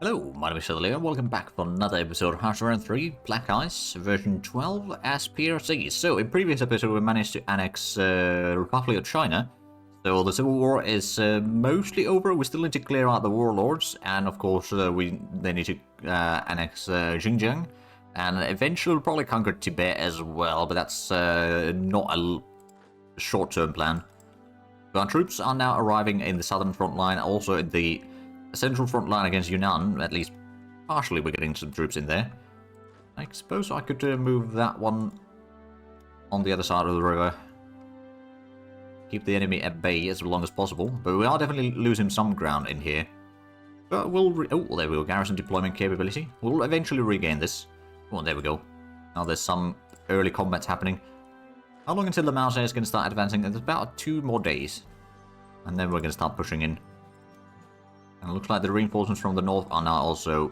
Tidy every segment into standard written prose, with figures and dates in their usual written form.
Hello, my name is Shelley and welcome back for another episode of HoI 3 Black Ice version 12 as PRC. So in previous episode we managed to annex Republic of China. So the civil war is mostly over. We still need to clear out the warlords, and of course they need to annex Xinjiang, and eventually we'll probably conquer Tibet as well, but that's not a short-term plan. So our troops are now arriving in the southern front line, also in the central front line against Yunnan. At least partially we're getting some troops in there. I suppose I could move that one on the other side of the river. Keep the enemy at bay as long as possible, but we are definitely losing some ground in here. But we'll oh, there we go, garrison deployment capability. We'll eventually regain this. Oh, there we go. Now there's some early combat happening. How long until the Mountaineers can start advancing? There's about 2 more days. And then we're going to start pushing in. And it looks like the reinforcements from the north are now also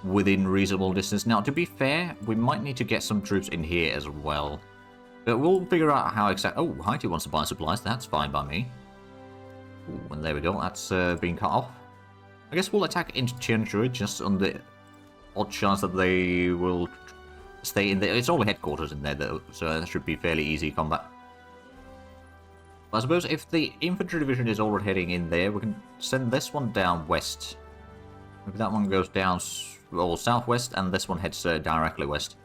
within reasonable distance. Now, to be fair, we might need to get some troops in here as well. But we'll figure out how exactly... Oh, Haiti wants to buy supplies. That's fine by me. Ooh, and there we go. That's being cut off. I guess we'll attack into Tianshui just on the odd chance that they will stay in there. It's all headquarters in there, though, so that should be fairly easy combat. I suppose if the infantry division is already heading in there, we can send this one down west. Maybe that one goes down southwest, and this one heads directly west.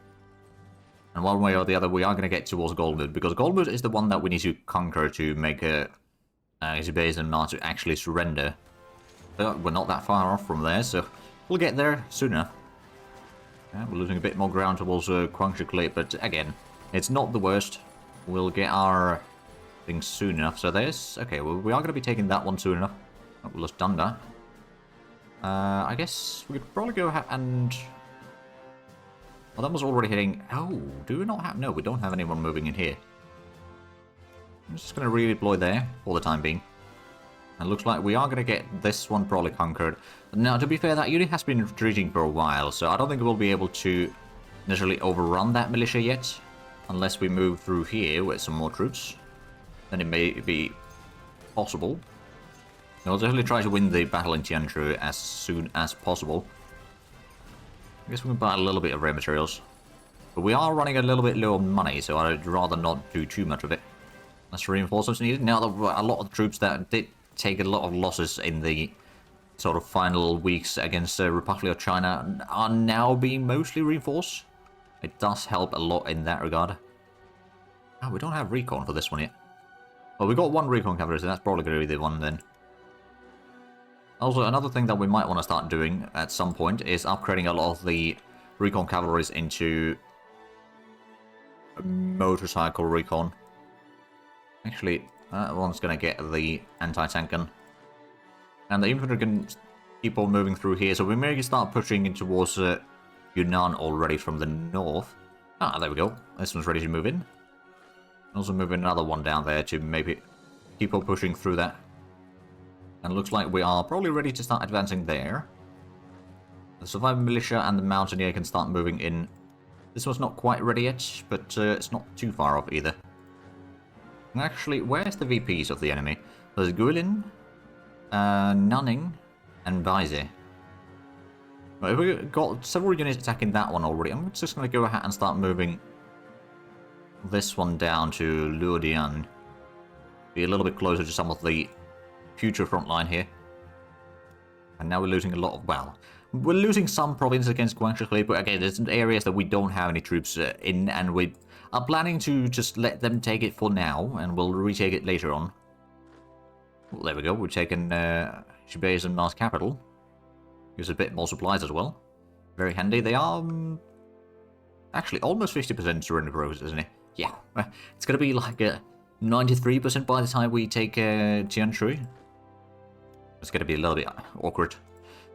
And one way or the other, we are going to get towards Goldmood, because Goldmood is the one that we need to conquer to make Zibes and Ma to actually surrender. But we're not that far off from there, so we'll get there soon enough. Yeah, we're losing a bit more ground towards Kwangchukli, but again, it's not the worst. We'll get our things soon enough. So there's... Okay, well, we are going to be taking that one soon enough. Oh, we'll just done that. I guess we could probably go ahead and... Well, that was already hitting... Oh, do we not have... No, we don't have anyone moving in here. I'm just going to redeploy there for the time being. And looks like we are going to get this one probably conquered. Now, to be fair, that unit has been retreating for a while, so I don't think we'll be able to necessarily overrun that militia yet. Unless we move through here with some more troops. Then it may be possible. I'll definitely try to win the battle in Tianshui as soon as possible. I guess we can buy a little bit of rare materials. But we are running a little bit low on money, so I'd rather not do too much of it. Less reinforcements needed. Now, a lot of the troops that did take a lot of losses in the sort of final weeks against Republic of China are now being mostly reinforced. It does help a lot in that regard. Oh, we don't have recon for this one yet. Well, we got one recon cavalry, so that's probably going to be the one then. Also, another thing that we might want to start doing at some point is upgrading a lot of the recon cavalries into motorcycle recon. Actually, that one's going to get the anti-tank gun. And the infantry can keep on moving through here, so we may start pushing in towards Yunnan already from the north. Ah, there we go. This one's ready to move in. Also moving another one down there to maybe keep on pushing through that. And it looks like we are probably ready to start advancing there. The survivor militia and the mountaineer can start moving in. This one's not quite ready yet, but it's not too far off either. And actually, where's the VPs of the enemy? There's Guilin, Nunning, and Baize. Well, we've got several units attacking that one already. I'm just going to go ahead and start moving this one down to Luodian. Be a little bit closer to some of the future front line here. And now we're losing a lot of... Well, we're losing some provinces against Guangxi, but again, there's areas that we don't have any troops in, and we are planning to just let them take it for now, and we'll retake it later on. Well, there we go. We've taken Zibes and Ma's capital. Gives a bit more supplies as well. Very handy. They are... actually, almost 50% surrender progress, isn't it? Yeah, it's going to be like 93% by the time we take Tianshui. It's going to be a little bit awkward.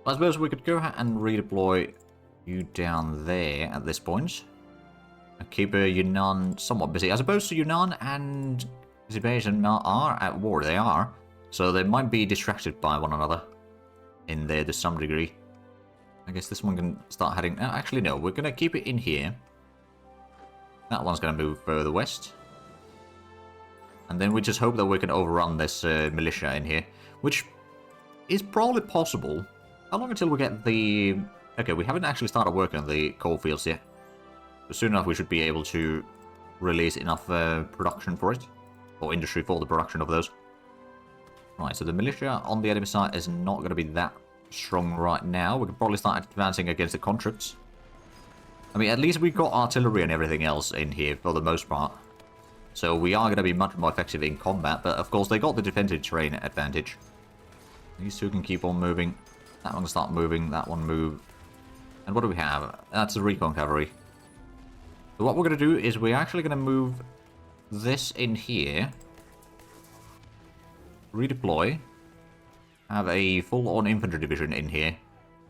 I suppose we could go ahead and redeploy you down there at this point. And keep Yunnan somewhat busy. I suppose Yunnan and Zibes and Ma are at war. They are. So they might be distracted by one another in there to some degree. I guess this one can start heading... actually, no. We're going to keep it in here. That one's going to move further west. And then we just hope that we can overrun this militia in here. Which is probably possible. How long until we get the... Okay, we haven't actually started working on the coal fields yet. But soon enough we should be able to release enough production for it. Or industry for the production of those. Right, so the militia on the enemy side is not going to be that strong right now. We can probably start advancing against the conscripts. I mean, at least we've got artillery and everything else in here for the most part. So we are going to be much more effective in combat, but of course they got the defensive terrain advantage. These two can keep on moving. That one can start moving, that one move. And what do we have? That's the recon cavalry. So what we're going to do is we're actually going to move this in here. Redeploy. Have a full-on infantry division in here.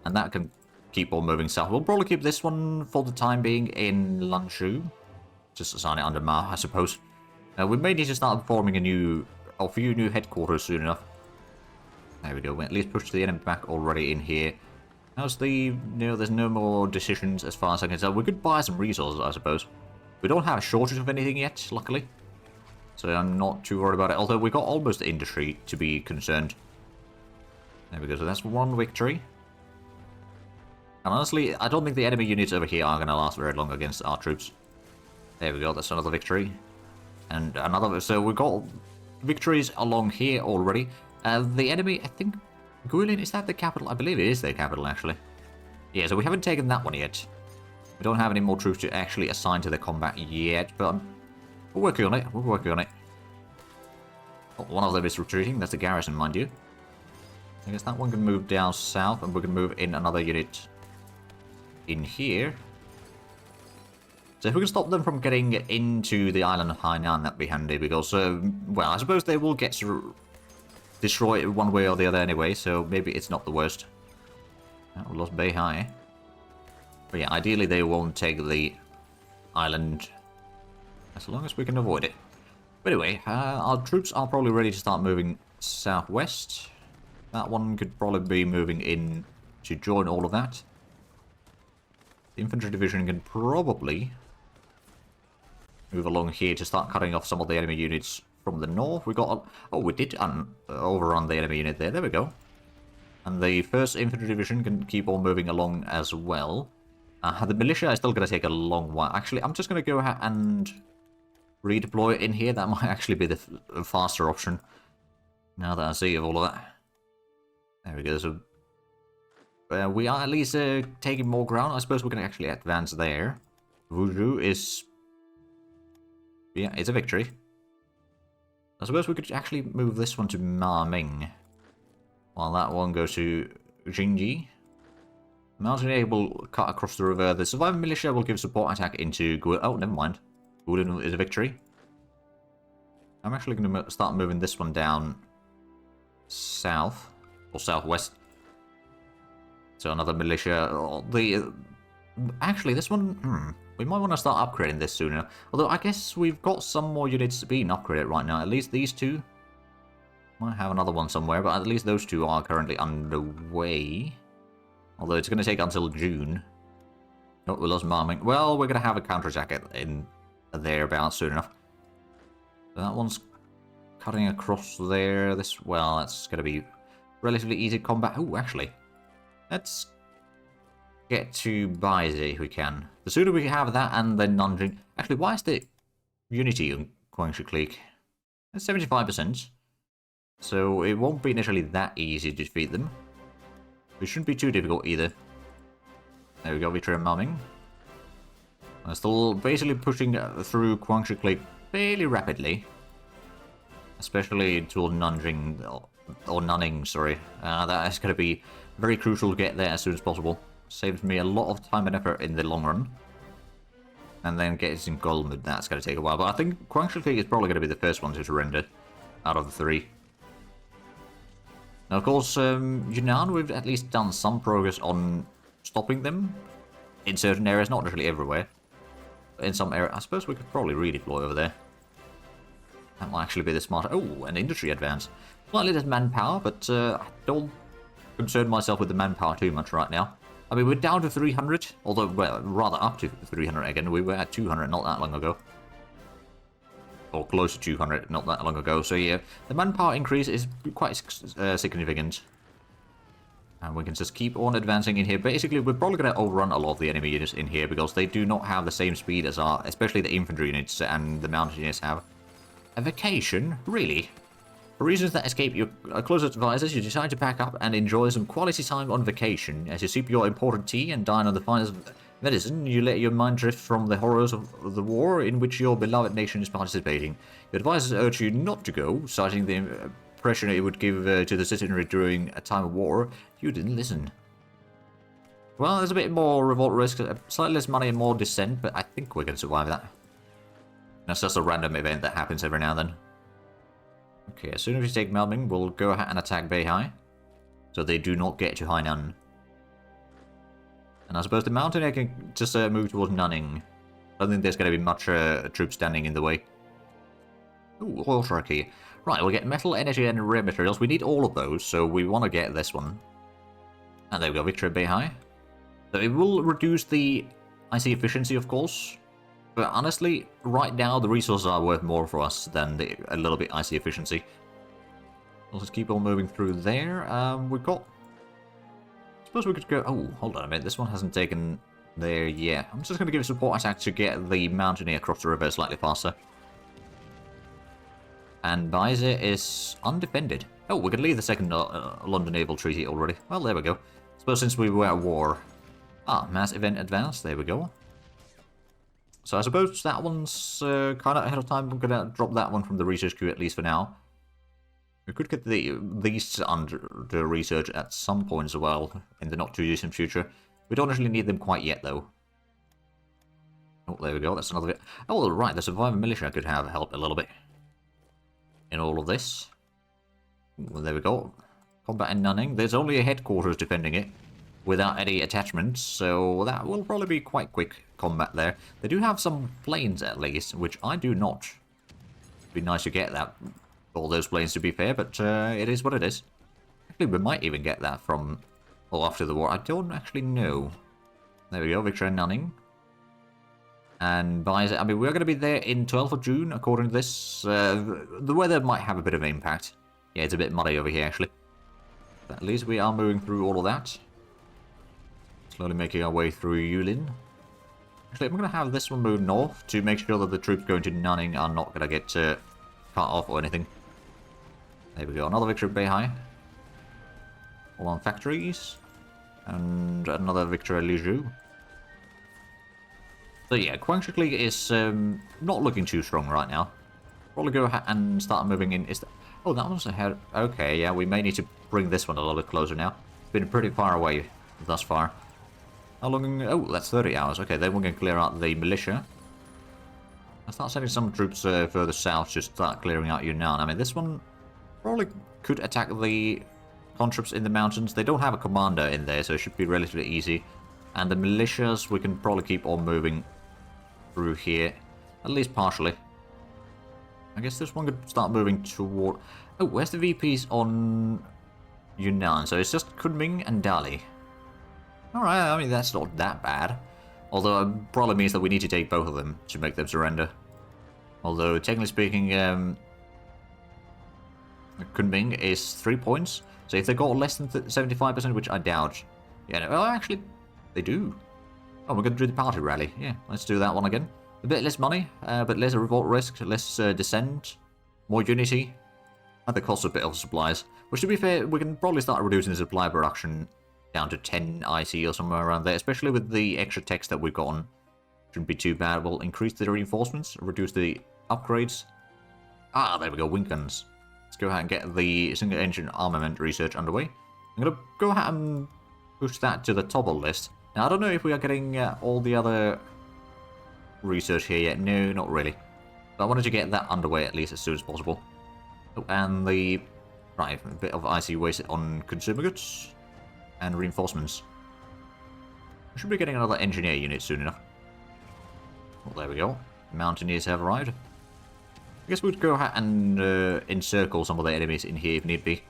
And that can keep on moving south. We'll probably keep this one for the time being in Lanshu. Just assign it under Ma, I suppose. We may need to start forming a few new headquarters soon enough. There we go. We at least push the enemy back already in here. How's the... No, there's no more decisions as far as I can tell. We could buy some resources, I suppose. We don't have a shortage of anything yet, luckily. So I'm not too worried about it. Although we got almost the industry to be concerned. There we go. So that's one victory. And honestly, I don't think the enemy units over here are going to last very long against our troops. There we go. That's another victory. And another... So we've got victories along here already. The enemy, I think... Guilin, is that the capital? I believe it is their capital, actually. Yeah, so we haven't taken that one yet. We don't have any more troops to actually assign to the combat yet, but we're working on it. We're working on it. Oh, one of them is retreating. That's the garrison, mind you. I guess that one can move down south, and we can move in another unit in here. So if we can stop them from getting into the island of Hainan, that'd be handy, because, well, I suppose they will get destroyed one way or the other anyway, so maybe it's not the worst. We lost Beihai. But yeah, ideally they won't take the island, as long as we can avoid it. But anyway, our troops are probably ready to start moving southwest. That one could probably be moving in to join all of that. The infantry division can probably move along here to start cutting off some of the enemy units from the north. We got... Oh, we did overrun the enemy unit there. There we go. And the 1st Infantry Division can keep on moving along as well. The militia is still going to take a long while. Actually, I'm just going to go ahead and redeploy it in here. That might actually be the faster option. Now that I see of all of that. There we go. So we are at least taking more ground. I suppose we can actually advance there. Wuzhou is... Yeah, it's a victory. I suppose we could actually move this one to Maming. While that one goes to Jingji. Mountaineer will cut across the river. The surviving militia will give support attack into Guilin. Oh, never mind. Guilin is a victory. I'm actually going to start moving this one down south. Or southwest. So another militia. Actually, this one... We might want to start upgrading this sooner. Although, I guess we've got some more units being upgraded right now. At least these two. Might have another one somewhere, but at least those two are currently underway. Although it's going to take until June. Oh, we lost Marming. Well, we're going to have a counterattack in thereabouts soon enough. So that one's cutting across there. This, well, that's going to be relatively easy combat. Oh, actually. Let's get to Baizi if we can. The sooner we have that and then Nanjing... Actually, why is the unity on Guangxi Clique? That's 75%. So it won't be initially that easy to defeat them. It shouldn't be too difficult either. There we go, victory and Maming. I'm still basically pushing through Guangxi Clique fairly rapidly. Especially toward Nanjing, or Nanning, sorry. That is going to be very crucial to get there as soon as possible. Saves me a lot of time and effort in the long run. And then getting Golmud, that's going to take a while. But I think Guangxi Clique is probably going to be the first one to surrender out of the three. Now, of course, Yunnan, we've at least done some progress on stopping them in certain areas, not literally everywhere. But in some areas, I suppose we could probably redeploy over there. That might actually be the smarter... Oh, an industry advance. Slightly less manpower, but I don't concern myself with the manpower too much right now. I mean, we're down to 300, although, well, rather up to 300 again. We were at 200 not that long ago. Or close to 200 not that long ago. So yeah, the manpower increase is quite significant. And we can just keep on advancing in here. Basically, we're probably going to overrun a lot of the enemy units in here because they do not have the same speed as our, especially the infantry units and the mounted units have. A vacation? Really? For reasons that escape your closest advisors, you decide to pack up and enjoy some quality time on vacation. As you sip your important tea and dine on the finest medicine, you let your mind drift from the horrors of the war in which your beloved nation is participating. Your advisors urge you not to go, citing the impression it would give to the citizenry during a time of war. You didn't listen. Well, there's a bit more revolt risk, slightly less money and more dissent, but I think we're going to survive that. That's just a random event that happens every now and then. Okay, as soon as we take Melbing, we'll go ahead and attack Beihai, so they do not get to Hainan. And I suppose the mountaineer can just move towards Nanning. I don't think there's going to be much troops standing in the way. Ooh, oil turkey. Right, we'll get metal, energy, and rare materials. We need all of those, so we want to get this one. And there we go, victory at Beihai. So it will reduce the IC efficiency, of course. But honestly, right now, the resources are worth more for us than a little bit IC efficiency. We'll just keep on moving through there. We've got... I suppose we could go... Oh, hold on a minute. This one hasn't taken there yet. I'm just going to give a support attack to get the mountaineer across the river slightly faster. And Baise is undefended. Oh, we could leave the second London Naval Treaty already. Well, there we go. I suppose since we were at war... Ah, mass event advanced. There we go. So I suppose that one's kind of ahead of time. I'm going to drop that one from the research queue at least for now. We could get these under the research at some point as well in the not too distant future. We don't actually need them quite yet though. Oh, there we go. That's another bit. Oh, right. The survivor militia could have helped a little bit in all of this. Well, there we go. Combat in Nanning. There's only a headquarters defending it without any attachments, so that will probably be quite quick combat there. They do have some planes at least, which I do not. It'd be nice to get that, all those planes to be fair, but it is what it is. Actually, we might even get that from, well, after the war. I don't actually know. There we go, Victoria Nanning. And by, I mean, we're going to be there in 12th of June, according to this. The weather might have a bit of an impact. Yeah, it's a bit muddy over here, actually. But at least we are moving through all of that. Slowly making our way through Yulin. Actually, I'm going to have this one move north to make sure that the troops going to Nanning are not going to get cut off or anything. There we go, another victory at Beihai. All on factories. And another victory at Lizhu. So yeah, Guangxi is not looking too strong right now. Probably go ahead and start moving in. Oh, that one's ahead. Okay, yeah, we may need to bring this one a little bit closer now. It's been pretty far away thus far. How long? Oh, that's 30 hours. Okay, then we're going to clear out the militia. I'll start sending some troops further south to start clearing out Yunnan. I mean, this one probably could attack the conscripts in the mountains. They don't have a commander in there, so it should be relatively easy. And the militias, we can probably keep on moving through here, at least partially. I guess this one could start moving toward... Oh, where's the VPs on Yunnan? So it's just Kunming and Dali. Alright, I mean, that's not that bad. Although it probably means that we need to take both of them to make them surrender. Although, technically speaking, Kunming is 3 points. So if they got less than 75%, which I doubt... Yeah, no, well, actually, they do. Oh, we're going to do the party rally. Yeah, let's do that one again. A bit less money, but less revolt risk, less dissent, more unity, at the cost of a bit of supplies. Which, to be fair, we can probably start reducing the supply production down to 10 IC or somewhere around there, especially with the extra text that we've gotten. Shouldn't be too bad. We'll increase the reinforcements, reduce the upgrades. Ah, there we go, wing guns. Let's go ahead and get the single engine armament research underway. I'm going to go ahead and push that to the top of the list. Now, I don't know if we are getting all the other research here yet. No, not really. But I wanted to get that underway at least as soon as possible. Oh, and the... Right, a bit of IC waste on consumer goods. And reinforcements. We should be getting another engineer unit soon enough. Well, there we go. Mountaineers have arrived. I guess we'd go ahead and encircle some of the enemies in here if need be.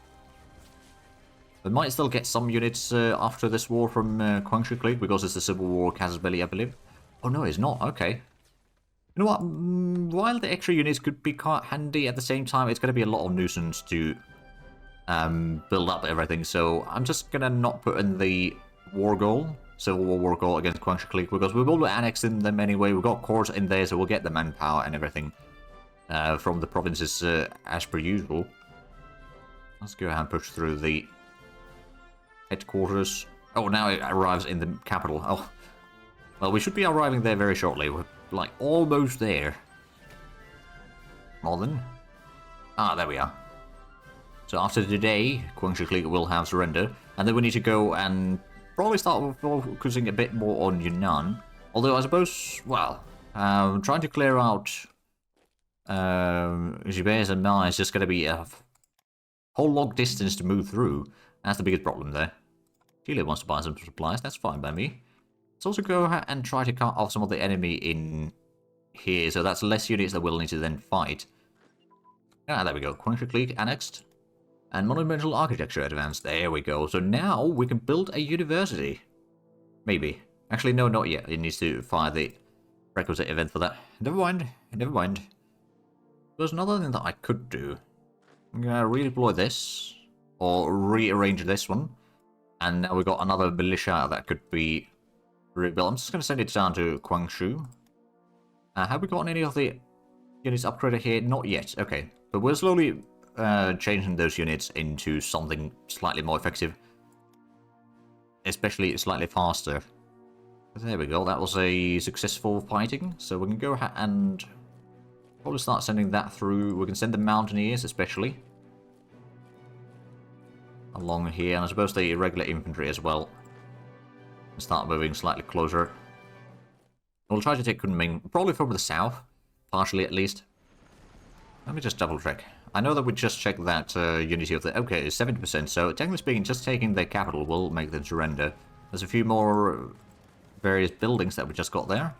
We might still get some units after this war from Guangxi because it's the Civil War casus belli, I believe. Oh no, it's not. Okay. You know what? While the extra units could be quite handy, at the same time, it's going to be a lot of nuisance to build up everything. So I'm just gonna not put in the war goal, Civil War goal against Guangxi Clique, because we will be annexing them anyway. We've got cores in there, so we'll get the manpower and everything from the provinces as per usual. Let's go ahead and push through the headquarters. Oh, now it arrives in the capital. Oh, well, we should be arriving there very shortly. We're like almost there. Northern. Ah, there we are. So after today, Guangxi Clique will have surrendered, and then we need to go and probably start focusing a bit more on Yunnan. Although I suppose, well, trying to clear out Gibes and Ma is just going to be a whole long distance to move through. That's the biggest problem there. Chile wants to buy some supplies, that's fine by me. Let's also go ahead and try to cut off some of the enemy in here, so that's less units that we'll need to then fight. Ah, there we go. Guangxi Clique annexed. And monumental architecture advanced. There we go. So now we can build a university. Maybe. Actually, no, not yet. It needs to fire the requisite event for that. Never mind. Never mind. There's another thing that I could do. I'm going to redeploy this. Or rearrange this one. And now we've got another militia that could be rebuilt. I'm just going to send it down to Guangzhou. Have we gotten any of the units upgraded here? Not yet. Okay. But we're slowly changing those units into something slightly more effective. Especially slightly faster. There we go. That was a successful fighting. So we can go ahead and probably start sending that through. We can send the Mountaineers especially along here, and I suppose the irregular infantry as well. And start moving slightly closer. We'll try to take Kunming, probably from the south, partially at least. Let me just double check. I know that we just checked that unity of the... Okay, it's 70%, so technically speaking, just taking their capital will make them surrender. There's a few more various buildings that we just got there.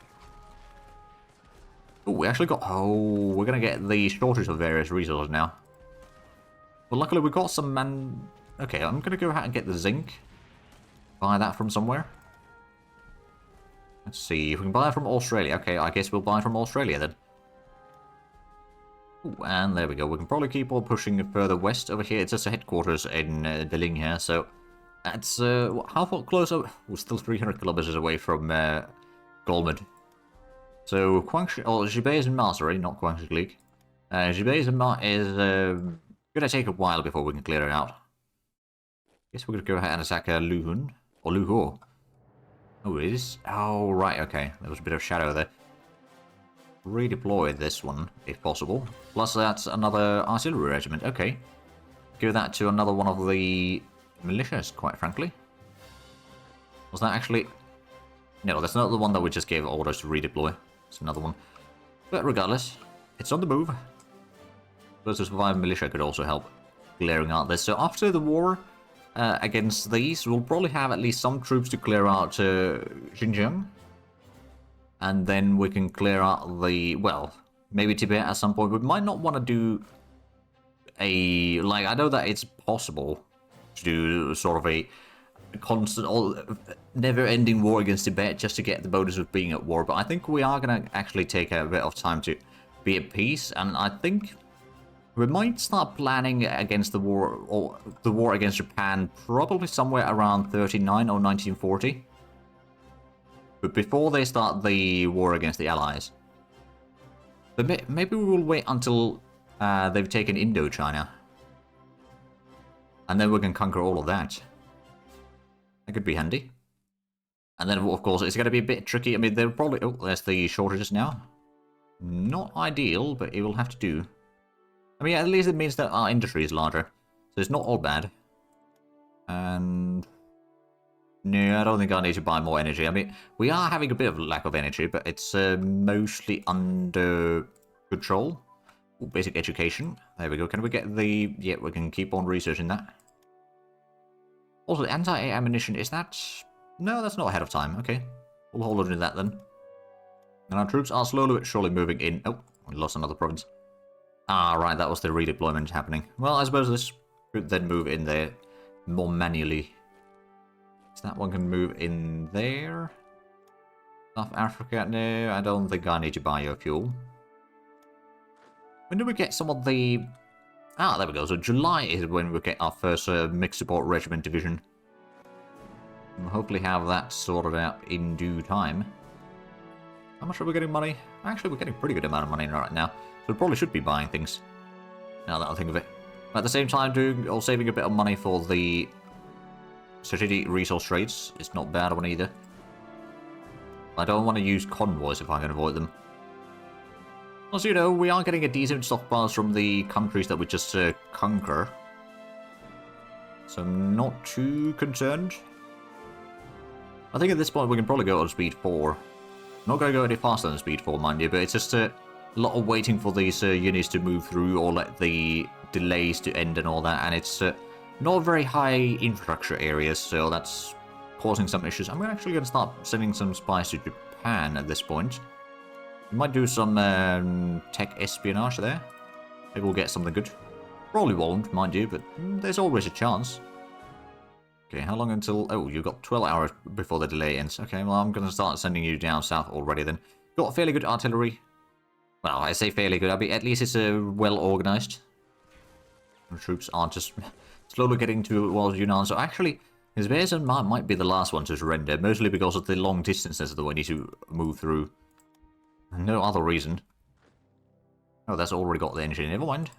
Oh, we actually got... Oh, we're going to get the shortage of various resources now. Well, luckily we got some man... Okay, I'm going to go ahead and get the zinc. Buy that from somewhere. Let's see, if we can buy it from Australia. Okay, I guess we'll buy it from Australia then. Ooh, and there we go. We can probably keep on pushing it further west over here. It's just a headquarters in Deling here, so... That's, how far closer? We're still 300 kilometers away from Golmud. So, Guangxi... Oh, Jibes and Ma, sorry, not Guangxi Clique. Jibes and Ma is gonna take a while before we can clear it out. Guess we're gonna go ahead and attack Luhun. Or Luho. Oh, it is? Oh, right, okay. There was a bit of shadow there. Redeploy this one, if possible. Plus that's another artillery regiment. Okay. Give that to another one of the militias, quite frankly. Was that actually... No, that's not the one that we just gave orders to redeploy. It's another one. But regardless, it's on the move. Those who survive militia could also help clearing out this. So after the war against these, we'll probably have at least some troops to clear out Xinjiang. And then we can clear out the, well, maybe Tibet at some point. We might not want to do a, like, I know that it's possible to do sort of a constant or never-ending war against Tibet just to get the bonus of being at war. But I think we are going to actually take a bit of time to be at peace. And I think we might start planning against the war, or the war against Japan, probably somewhere around 39 or 1940. But before they start the war against the Allies. But maybe we will wait until they've taken Indochina. And then we can conquer all of that. That could be handy. And then, of course, it's going to be a bit tricky. I mean, they're probably... Oh, there's the shortages now. Not ideal, but it will have to do. I mean, at least it means that our industry is larger. So it's not all bad. And... No, I don't think I need to buy more energy. I mean, we are having a bit of lack of energy, but it's mostly under control. Ooh, basic education. There we go. Can we get the... Yeah, we can keep on researching that. Also, anti-air ammunition, is that... No, that's not ahead of time. Okay. We'll hold on to that then. And our troops are slowly but surely moving in. Oh, we lost another province. Ah, right, that was the redeployment happening. Well, I suppose this could then move in there more manually. So that one can move in there. South Africa, no, I don't think I need to buy your fuel. When do we get some of the Ah, there we go. So July is when we get our first mixed support regiment division. We'll hopefully have that sorted out in due time. How much are we getting money? Actually, we're getting a pretty good amount of money right now. So we probably should be buying things. Now that I think of it. At the same time, doing or saving a bit of money for the strategic resource trades. It's not a bad one either. I don't want to use convoys if I can avoid them. Also, you know, we are getting a decent stockpiles from the countries that we just conquer. So I'm not too concerned. I think at this point we can probably go on speed 4. I'm not going to go any faster than speed 4, mind you, but it's just a lot of waiting for these units to move through or let the delays to end and all that, and it's not very high infrastructure areas, so that's causing some issues. I'm actually going to start sending some spies to Japan at this point. We might do some tech espionage there. Maybe we'll get something good. Probably won't, mind you, but there's always a chance. Okay, how long until... Oh, you've got 12 hours before the delay ends. Okay, well, I'm going to start sending you down south already then. Got fairly good artillery. Well, I say fairly good. I mean, at least it's well organized. The troops aren't just slowly getting to Yunnan. So actually, Hizberzan might be the last one to surrender, mostly because of the long distances that we need to move through. No other reason. Oh, that's already got the engine. Never mind.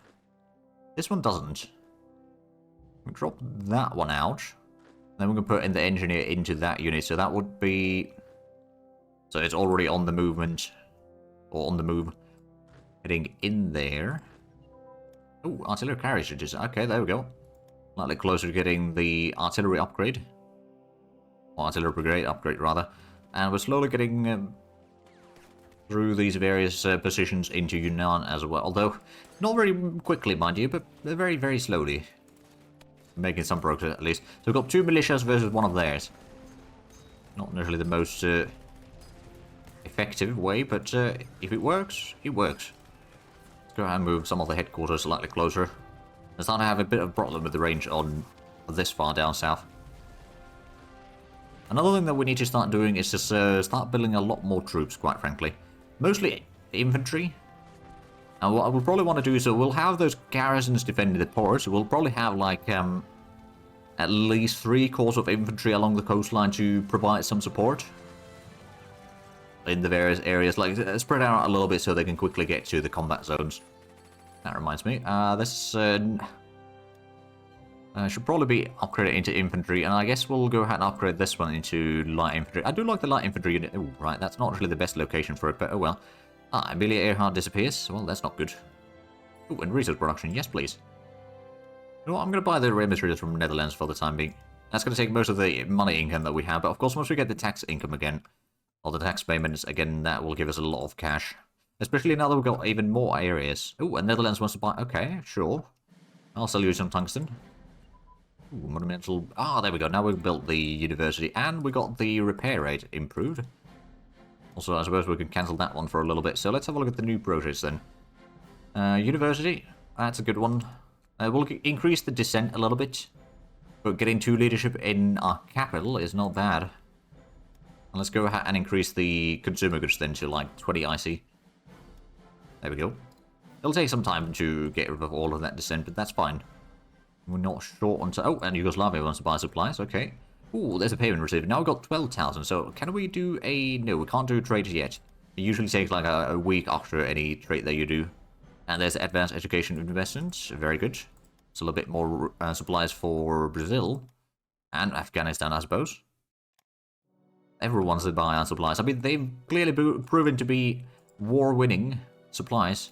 This one doesn't. We drop that one out. Then we can put in the engineer into that unit. So that would be... So it's already on the movement. Or on the move. Heading in there. Oh, artillery carriages. Okay, there we go. Slightly closer to getting the artillery upgrade. Or artillery brigade upgrade, rather. And we're slowly getting... through these various positions into Yunnan as well. Although, not very quickly, mind you, but very, very slowly. Making some progress, at least. So we've got 2 militias versus 1 of theirs. Not necessarily the most effective way, but if it works, it works. Let's go ahead and move some of the headquarters slightly closer. I'm starting to have a bit of a problem with the range on this far down south. Another thing that we need to start doing is just start building a lot more troops, quite frankly. Mostly infantry. And what we'll probably want to do is, so we'll have those garrisons defending the ports. We'll probably have like at least 3 corps of infantry along the coastline to provide some support in the various areas, like spread out a little bit so they can quickly get to the combat zones. That reminds me, this should probably be upgraded into infantry, and I guess we'll go ahead and upgrade this one into light infantry. I do like the light infantry unit. Oh, right, that's not really the best location for it, but oh well. Ah, Amelia Earhart disappears. Well, that's not good. Oh, and resource production. Yes, please. You know what? I'm going to buy the raw materials from Netherlands for the time being. That's going to take most of the money income that we have, but of course, once we get the tax income again, or the tax payments again, that will give us a lot of cash. Especially now that we've got even more areas. Oh, and Netherlands wants to buy... Okay, sure. I'll sell you some tungsten. Ooh, monumental... Ah, there we go. Now we've built the university, and we got the repair rate improved. Also, I suppose we can cancel that one for a little bit. So let's have a look at the new projects then. University, that's a good one. We'll increase the dissent a little bit. But getting 2 leadership in our capital is not bad. And let's go ahead and increase the consumer goods then to like 20 IC. There we go. It'll take some time to get rid of all of that dissent, but that's fine. We're not short on... Oh, and Yugoslavia wants to buy supplies. Okay. Ooh, there's a payment received. Now we've got 12,000. So can we do a... No, we can't do a trade yet. It usually takes like a week after any trade that you do. And there's advanced education investments. Very good. Still a bit more supplies for Brazil. And Afghanistan, I suppose. Everyone's to buy our supplies. I mean, they've clearly proven to be war-winning supplies.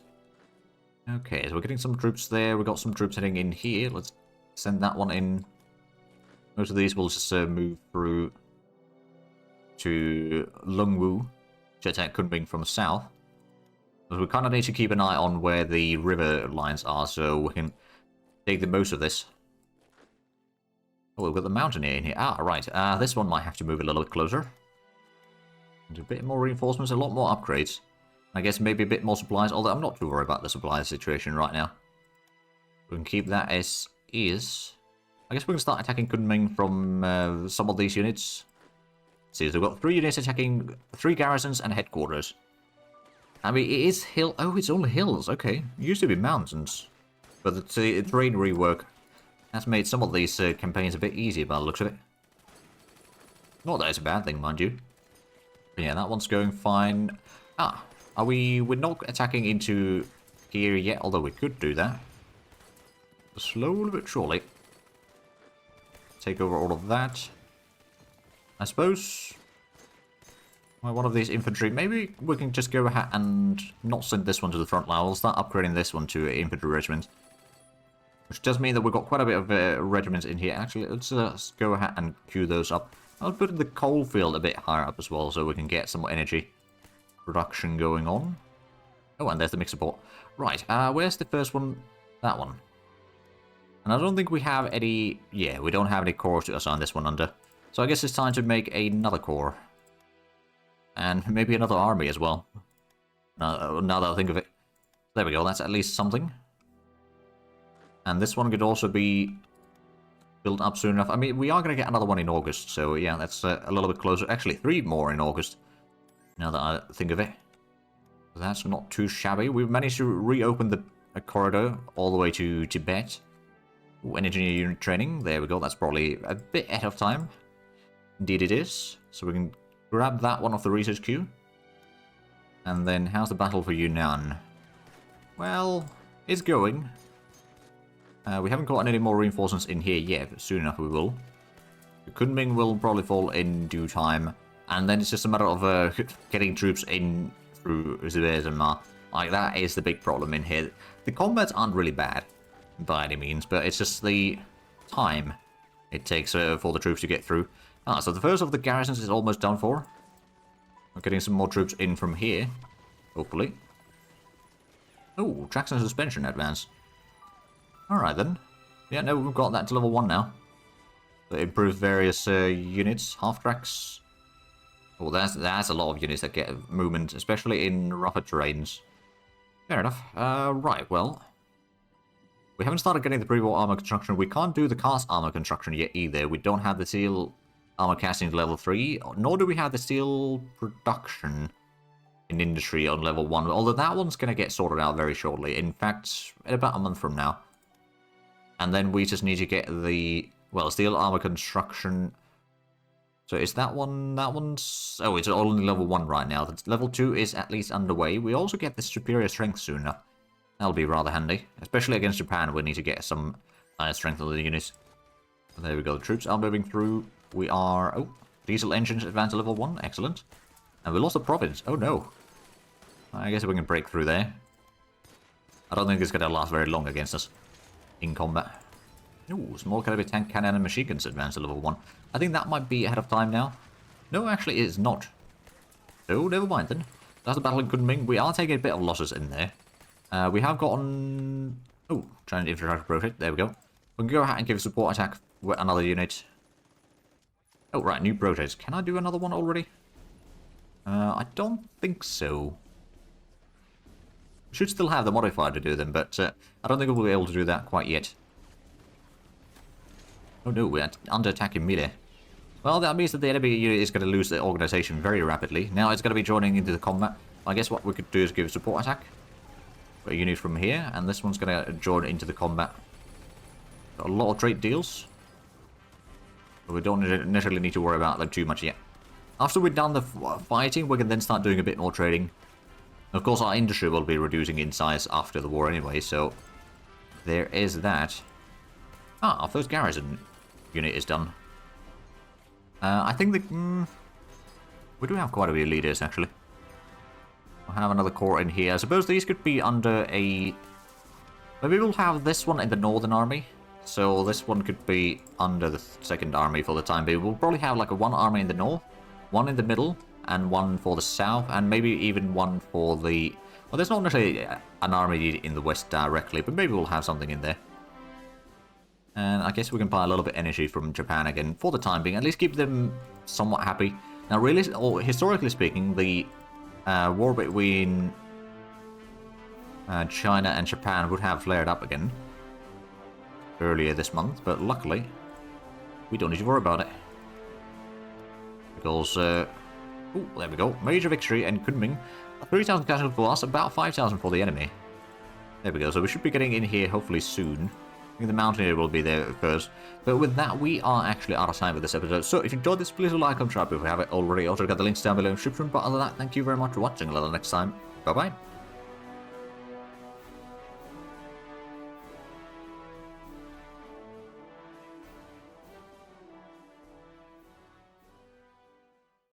Okay, so we're getting some troops there. We've got some troops heading in here. Let's send that one in. Most of these will just move through to Lungwu to attack Kunming from south. But we kind of need to keep an eye on where the river lines are so we can take the most of this. Oh, we've got the mountaineer in here. Ah, right. This one might have to move a little bit closer. And a bit more reinforcements, a lot more upgrades. I guess maybe a bit more supplies, although I'm not too worried about the supply situation right now. We can keep that as is. I guess we can start attacking Kunming from some of these units. Let's see, so we've got 3 units attacking 3 garrisons and headquarters. I mean, it is hill... Oh, it's only hills. Okay. It used to be mountains. But the terrain rework has made some of these campaigns a bit easier by the looks of it. Not that it's a bad thing, mind you. But yeah, that one's going fine. Ah, we're not attacking into here yet, although we could do that. Slowly but surely. Take over all of that. I suppose... Well, one of these infantry, maybe we can just go ahead and not send this one to the front line. We'll start upgrading this one to infantry regiment. Which does mean that we've got quite a bit of regiments in here. Actually, let's go ahead and queue those up. I'll put the coal field a bit higher up as well, so we can get some more energy production going on. Oh, and there's the mixer port. Right, where's the first one? That one. And I don't think we have any... Yeah, we don't have any cores to assign this one under. So I guess it's time to make another core. And maybe another army as well. Now that I think of it. There we go, that's at least something. And this one could also be built up soon enough. I mean, we are going to get another one in August, so yeah, that's a little bit closer. Actually, 3 more in August, now that I think of it. That's not too shabby. We've managed to reopen the corridor all the way to Tibet. Ooh, engineer unit training, there we go, that's probably a bit ahead of time. Indeed it is. So we can grab that one off the research queue. And then, how's the battle for Yunnan? Well, it's going. We haven't gotten any more reinforcements in here yet, but soon enough we will. The Kunming will probably fall in due time, and then it's just a matter of getting troops in through Zvezema. Like, that is the big problem in here. The combats aren't really bad, by any means, but it's just the time it takes for the troops to get through. Ah, so the first of the garrisons is almost done for. We're getting some more troops in from here, hopefully. Oh, tracks and suspension advance. Alright then. Yeah, no, we've got that to level 1 now. That improves various units, half-tracks. Oh, that's a lot of units that get movement, especially in rougher terrains. Fair enough. Right, well. We haven't started getting the pre-war armor construction. We can't do the cast armor construction yet either. We don't have the steel armor casting to level 3, nor do we have the steel production in industry on level 1. Although that one's going to get sorted out very shortly. In fact, in about a month from now. And then we just need to get the, well, steel armor construction. So is that one, that one's, oh, it's only level 1 right now. Level 2 is at least underway. We also get the superior strength sooner. That'll be rather handy. Especially against Japan, we need to get some higher strength of the units. So there we go, the troops are moving through. We are, oh, diesel engines advanced to level 1, excellent. And we lost a province, oh no. I guess we can break through there. I don't think it's going to last very long against us in combat. Ooh, small caliber tank cannon and machine guns advanced to level 1. I think that might be ahead of time now. No, actually it is not. Oh, never mind then. That's the battle in Kunming. We are taking a bit of losses in there. We have gotten... Oh, giant infrastructure project. There we go. We can go ahead and give a support attack with another unit. Oh, right, new projects. Can I do another one already? I don't think so. Should still have the modifier to do them, but I don't think we'll be able to do that quite yet. Oh no, we're under attack in melee. Well, that means that the enemy unit is going to lose their organization very rapidly. Now it's going to be joining into the combat. I guess what we could do is give a support attack. Got a unit from here, and this one's going to join into the combat. Got a lot of trade deals. But we don't necessarily need to worry about them too much yet. After we're done the fighting, we can then start doing a bit more trading. Of course, our industry will be reducing in size after the war anyway, so there is that. Ah, our first garrison unit is done. I think that we do have quite a few leaders, actually. We'll have another corps in here. I suppose these could be under a... Maybe we'll have this one in the Northern Army. So this one could be under the Second Army for the time being. We'll probably have like one army in the north, one in the middle, and one for the south, and maybe even one for the... Well, there's not necessarily an army in the west directly, but maybe we'll have something in there. And I guess we can buy a little bit of energy from Japan again for the time being, at least keep them somewhat happy. Now, really, or historically speaking, the war between China and Japan would have flared up again earlier this month, but luckily we don't need to worry about it. Because, oh, there we go, major victory and Kunming. 3,000 casualties for us, about 5,000 for the enemy. There we go. So we should be getting in here hopefully soon. I think the Mountaineer will be there first. But with that, we are actually out of time with this episode. So if you enjoyed this, please like and subscribe if you haven't already. Also got the links down below in the description. But other than that, thank you very much for watching. Until next time, bye-bye.